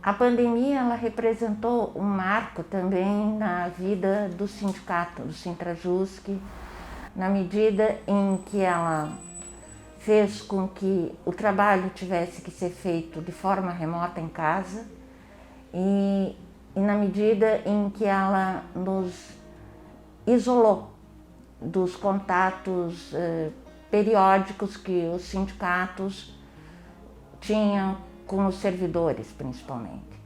A pandemia ela representou um marco também na vida do sindicato, do Sintrajusc, na medida em que ela fez com que o trabalho tivesse que ser feito de forma remota em casa e na medida em que ela nos isolou dos contatos periódicos que os sindicatos tinham com os servidores, principalmente.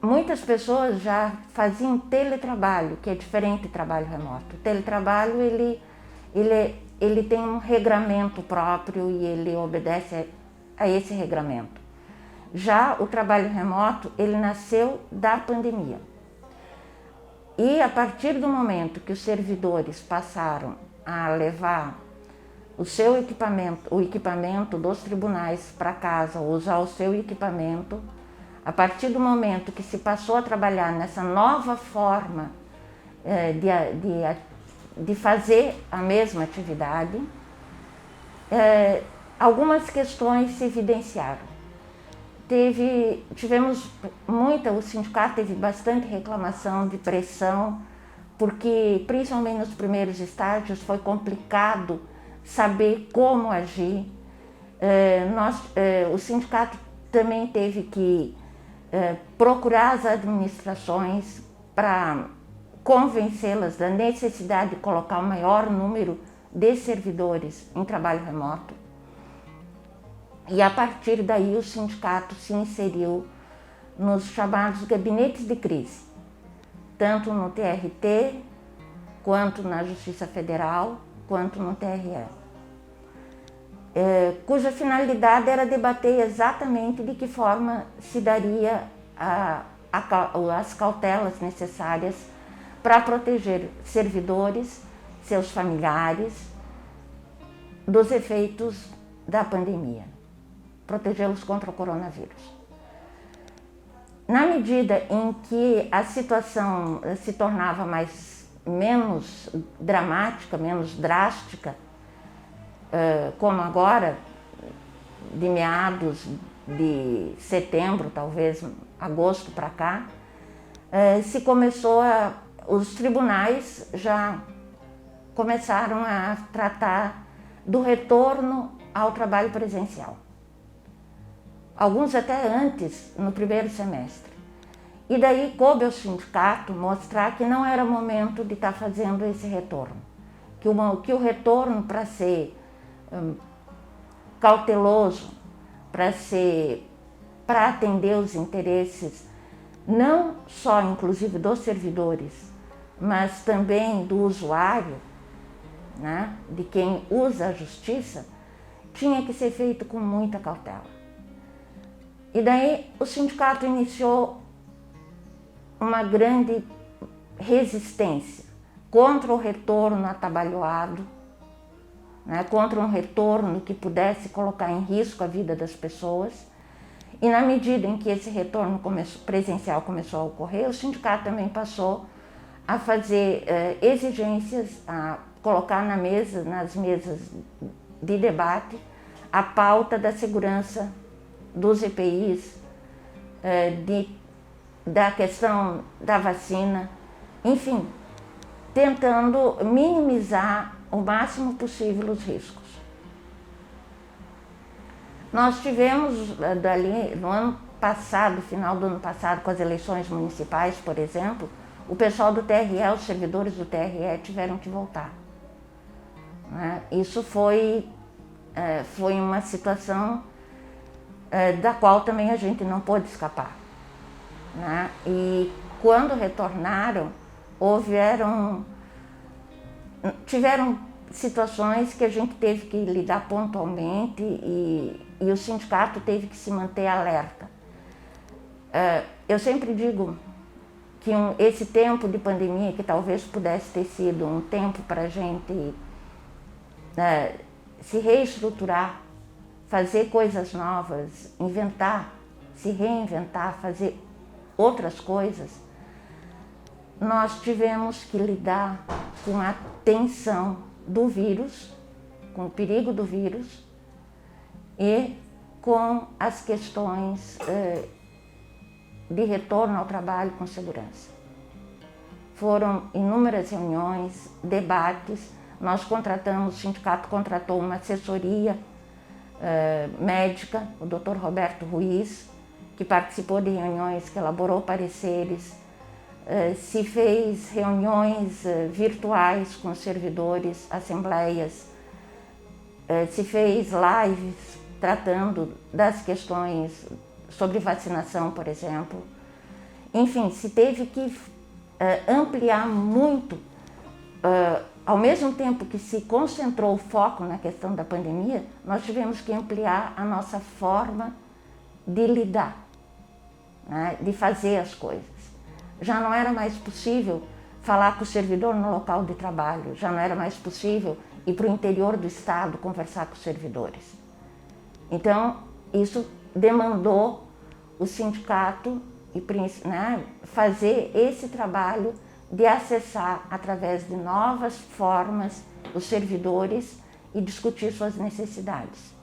Muitas pessoas já faziam teletrabalho, que é diferente de trabalho remoto. O teletrabalho ele tem um regramento próprio e ele obedece a esse regramento. Já o trabalho remoto, ele nasceu da pandemia. E a partir do momento que os servidores passaram a levar o seu equipamento, o equipamento dos tribunais para casa, usar o seu equipamento, a partir do momento que se passou a trabalhar nessa nova forma de fazer a mesma atividade, algumas questões se evidenciaram. O sindicato teve bastante reclamação de pressão, porque principalmente nos primeiros estágios foi complicado saber como agir. O sindicato também teve que procurar as administrações para convencê-las da necessidade de colocar o maior número de servidores em trabalho remoto. E a partir daí o sindicato se inseriu nos chamados gabinetes de crise, tanto no TRT, quanto na Justiça Federal, quanto no TRE, cuja finalidade era debater exatamente de que forma se daria as cautelas necessárias para proteger servidores, seus familiares, dos efeitos da pandemia, protegê-los contra o coronavírus. Na medida em que a situação se tornava menos dramática, menos drástica, como agora, de meados de setembro, talvez agosto para cá, os tribunais já começaram a tratar do retorno ao trabalho presencial. Alguns até antes, no primeiro semestre. E daí coube ao sindicato mostrar que não era momento de estar fazendo esse retorno. Que o retorno, para ser cauteloso, para atender os interesses, não só inclusive dos servidores, mas também do usuário, né, de quem usa a justiça, tinha que ser feito com muita cautela. E daí o sindicato iniciou uma grande resistência contra o retorno atabalhoado, né, contra um retorno que pudesse colocar em risco a vida das pessoas. E na medida em que esse retorno presencial começou a ocorrer, o sindicato também passou a fazer exigências, a colocar nas mesas de debate, a pauta da segurança dos EPIs, da questão da vacina, enfim, tentando minimizar o máximo possível os riscos. Nós tivemos no ano passado, final do ano passado, com as eleições municipais, por exemplo, o pessoal do TRE, os servidores do TRE tiveram que voltar, né? Isso foi uma situação da qual também a gente não pôde escapar, né? E quando retornaram, tiveram situações que a gente teve que lidar pontualmente e o sindicato teve que se manter alerta. Eu sempre digo que esse tempo de pandemia, que talvez pudesse ter sido um tempo para a gente se reestruturar, fazer coisas novas, se reinventar, fazer outras coisas, nós tivemos que lidar com a tensão do vírus, com o perigo do vírus e com as questões de retorno ao trabalho com segurança. Foram inúmeras reuniões, debates, o sindicato contratou uma assessoria médica, o Dr. Roberto Ruiz, que participou de reuniões, que elaborou pareceres, se fez reuniões virtuais com os servidores, assembleias, se fez lives tratando das questões sobre vacinação, por exemplo. Enfim, se teve que ampliar muito, ao mesmo tempo que se concentrou o foco na questão da pandemia, nós tivemos que ampliar a nossa forma de lidar, né, de fazer as coisas. Já não era mais possível falar com o servidor no local de trabalho, já não era mais possível ir para o interior do estado conversar com os servidores. Então, isso demandou o sindicato fazer esse trabalho de acessar, através de novas formas, os servidores e discutir suas necessidades.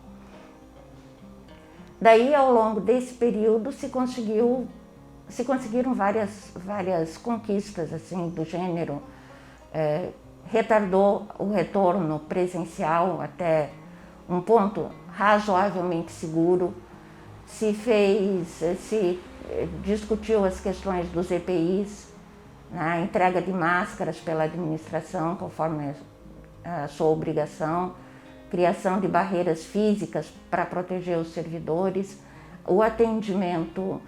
Daí, ao longo desse período, se conseguiram várias conquistas assim, do gênero, retardou o retorno presencial até um ponto razoavelmente seguro, se discutiu as questões dos EPIs, a entrega de máscaras pela administração, conforme a sua obrigação, criação de barreiras físicas para proteger os servidores, o atendimento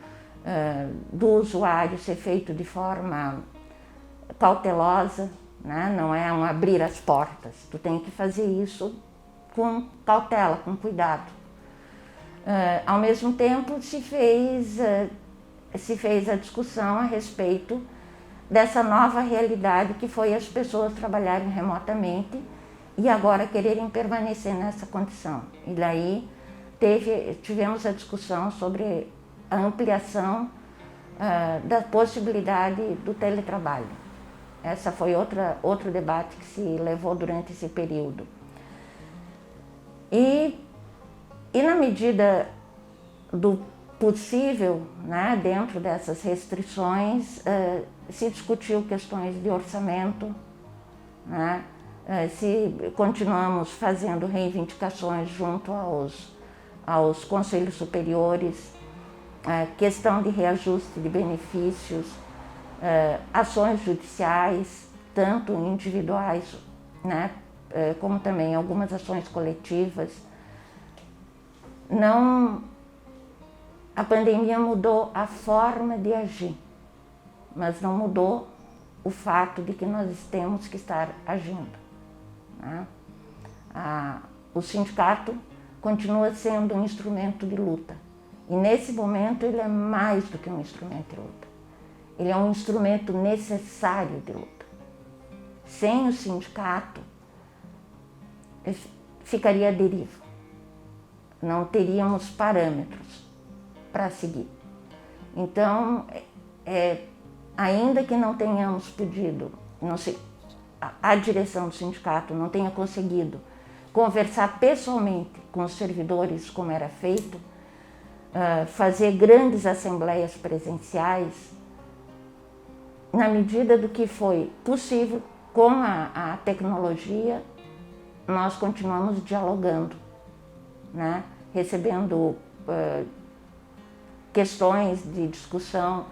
do usuário ser feito de forma cautelosa, né? Não é um abrir as portas, tu tem que fazer isso com cautela, com cuidado. Ao mesmo tempo, se fez a discussão a respeito dessa nova realidade que foi as pessoas trabalharem remotamente e agora quererem permanecer nessa condição. E daí tivemos a discussão sobre a ampliação da possibilidade do teletrabalho. Essa foi outro debate que se levou durante esse período. E na medida do possível, né, dentro dessas restrições, se discutiu questões de orçamento, né, se continuamos fazendo reivindicações junto aos conselhos superiores, questão de reajuste de benefícios, ações judiciais, tanto individuais, né, como também algumas ações coletivas. A pandemia mudou a forma de agir, mas não mudou o fato de que nós temos que estar agindo, né? O sindicato continua sendo um instrumento de luta e nesse momento ele é mais do que um instrumento de luta. Ele é um instrumento necessário de luta. Sem o sindicato, ficaria à deriva. Não teríamos parâmetros para seguir. Então, ainda que não tenhamos podido, a direção do sindicato não tenha conseguido conversar pessoalmente com os servidores como era feito, fazer grandes assembleias presenciais, na medida do que foi possível com a tecnologia, nós continuamos dialogando, né? Recebendo questões de discussão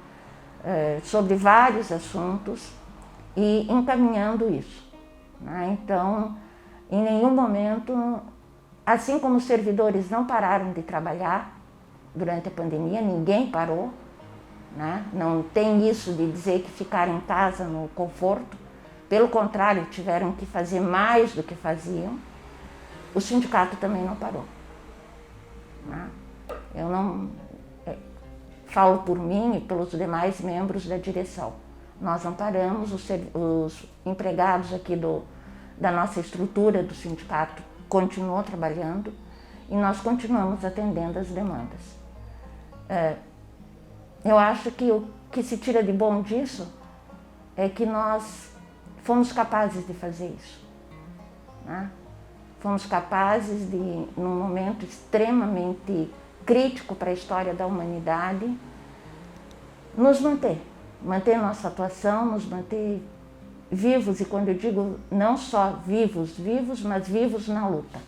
sobre vários assuntos e encaminhando isso, né? Então, em nenhum momento, assim como os servidores não pararam de trabalhar durante a pandemia, ninguém parou, né? Não tem isso de dizer que ficaram em casa no conforto, pelo contrário, tiveram que fazer mais do que faziam. O sindicato também não parou, né? Eu não falo por mim e pelos demais membros da direção. Nós não paramos, os empregados aqui da nossa estrutura do sindicato continuam trabalhando e nós continuamos atendendo as demandas. Eu acho que o que se tira de bom disso é que nós fomos capazes de fazer isso, né? Fomos capazes de, num momento extremamente crítico para a história da humanidade, nos manter nossa atuação, nos manter vivos, e quando eu digo não só vivos, mas vivos na luta.